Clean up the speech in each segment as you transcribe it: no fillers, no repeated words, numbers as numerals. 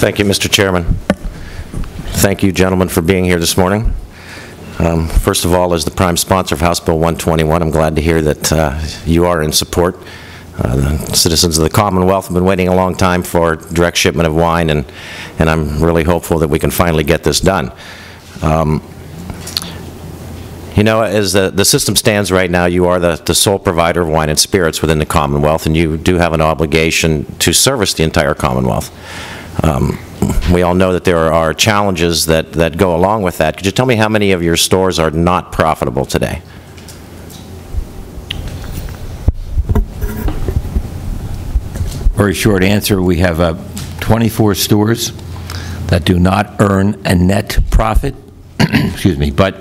Thank you, Mr. Chairman. Thank you, gentlemen, for being here this morning. First of all, as the prime sponsor of House Bill 121, I'm glad to hear that you are in support. The citizens of the Commonwealth have been waiting a long time for direct shipment of wine, and I'm really hopeful that we can finally get this done. You know, as the system stands right now, you are the sole provider of wine and spirits within the Commonwealth, and you do have an obligation to service the entire Commonwealth. We all know that there are challenges that go along with that. Could you tell me how many of your stores are not profitable today? Very short answer, we have 24 stores that do not earn a net profit, excuse me, but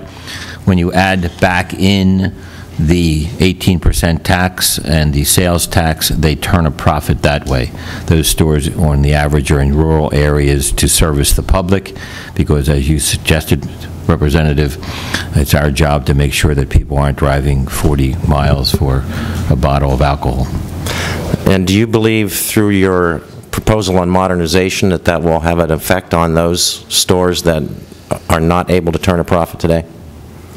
when you add back in the 18% tax and the sales tax, they turn a profit that way. Those stores, on the average, are in rural areas to service the public because, as you suggested, Representative, it's our job to make sure that people aren't driving 40 miles for a bottle of alcohol. And do you believe through your proposal on modernization that will have an effect on those stores that are not able to turn a profit today?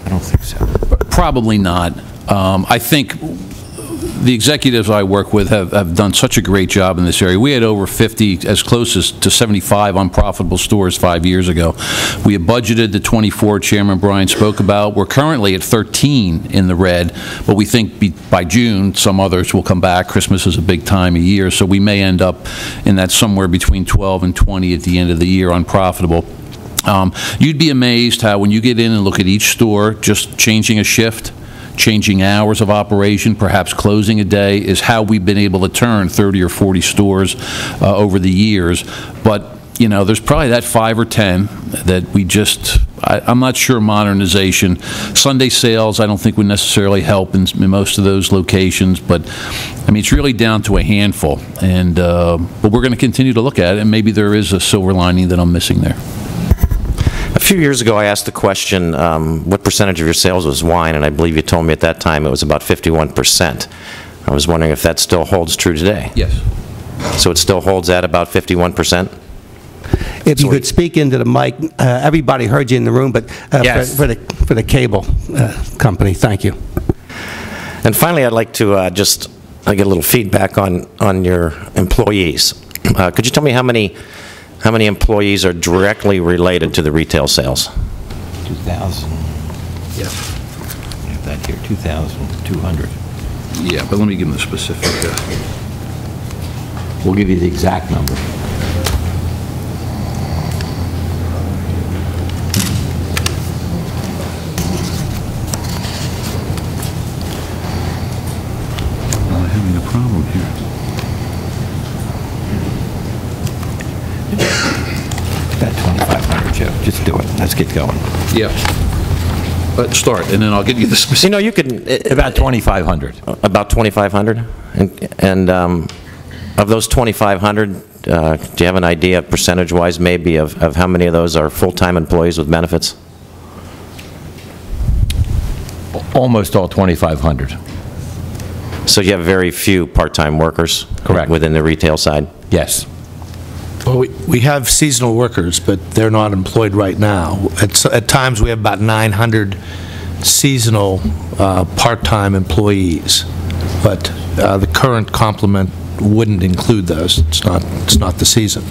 I don't think so. Probably not. I think the executives I work with have done such a great job in this area. We had over 50, as close as to 75 unprofitable stores 5 years ago. We have budgeted the 24 Chairman Bryan spoke about. We're currently at 13 in the red, but we think by June some others will come back. Christmas is a big time of year, so we may end up in that somewhere between 12 and 20 at the end of the year unprofitable. You'd be amazed how when you get in and look at each store, just changing a shift, changing hours of operation, perhaps closing a day, is how we've been able to turn 30 or 40 stores over the years. But, you know, there's probably that 5 or 10 that we just, I'm not sure modernization. Sunday sales, I don't think would necessarily help in most of those locations, but, I mean, it's really down to a handful. And, but we're going to continue to look at it, and maybe there is a silver lining that I'm missing there. A few years ago, I asked the question, what percentage of your sales was wine, and I believe you told me at that time it was about 51%. I was wondering if that still holds true today. Yes. So it still holds at about 51%? If you could speak into the mic, everybody heard you in the room, but yes. for the cable company, thank you. And finally, I'd like to get a little feedback on your employees. Could you tell me how many employees are directly related to the retail sales? 2,000. Yeah. We have that here, 2,200. Yeah, but let me give them the specific. We'll give you the exact number. I'm having a problem here. About 2,500, Joe. Just do it. Let's get going. Yeah. Let's start, and then I'll get you the specific. You know, you could... About 2,500. About 2,500? And of those 2,500, do you have an idea, percentage-wise, maybe, of how many of those are full-time employees with benefits? Almost all 2,500. So you have very few part-time workers? Correct. Within the retail side? Yes. Well, we have seasonal workers, but they're not employed right now. At times, we have about 900 seasonal part-time employees, but the current complement wouldn't include those. It's not the season.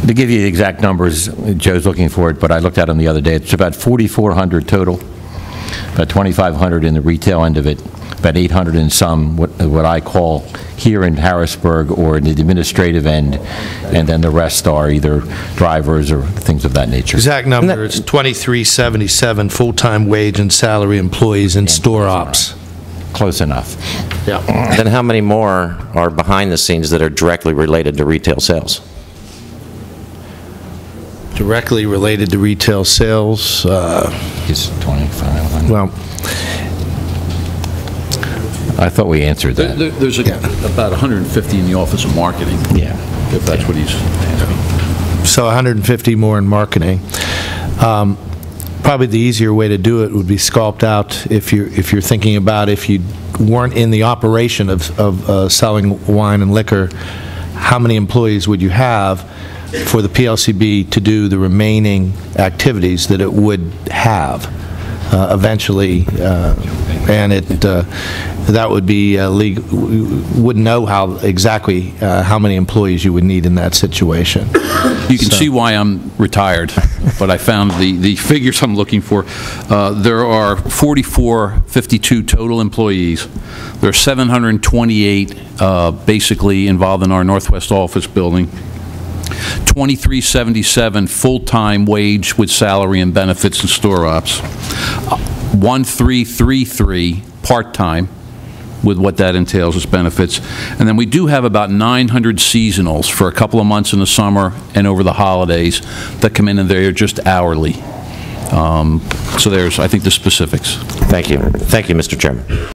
To give you the exact numbers, Joe's looking for it, but I looked at them the other day. It's about 4,400 total, about 2,500 in the retail end of it, about 800 in some, what I call here in Harrisburg or in the administrative end, and then the rest are either drivers or things of that nature. Exact number is 2,377 full-time wage and salary employees in store ops. Close enough. Yeah. Then how many more are behind the scenes that are directly related to retail sales? Directly related to retail sales. It's 2,500. Well, I thought we answered that. There's about 150 in the Office of Marketing. Yeah. If that's what he's asking. so 150 more in marketing. Probably the easier way to do it would be sculpt out if you're thinking about if you weren't in the operation of selling wine and liquor, how many employees would you have for the PLCB to do the remaining activities that it would have eventually, and that would be wouldn't know exactly how many employees you would need in that situation. You can see why I'm retired, but I found the figures I'm looking for. There are 4,452 total employees. There are 728 basically involved in our Northwest office building. 2377 full-time wage with salary and benefits and store ops. 1333 part-time with what that entails as benefits. And then we do have about 900 seasonals for a couple of months in the summer and over the holidays that come in, and they're just hourly. So there's, I think, the specifics. Thank you. Thank you, Mr. Chairman.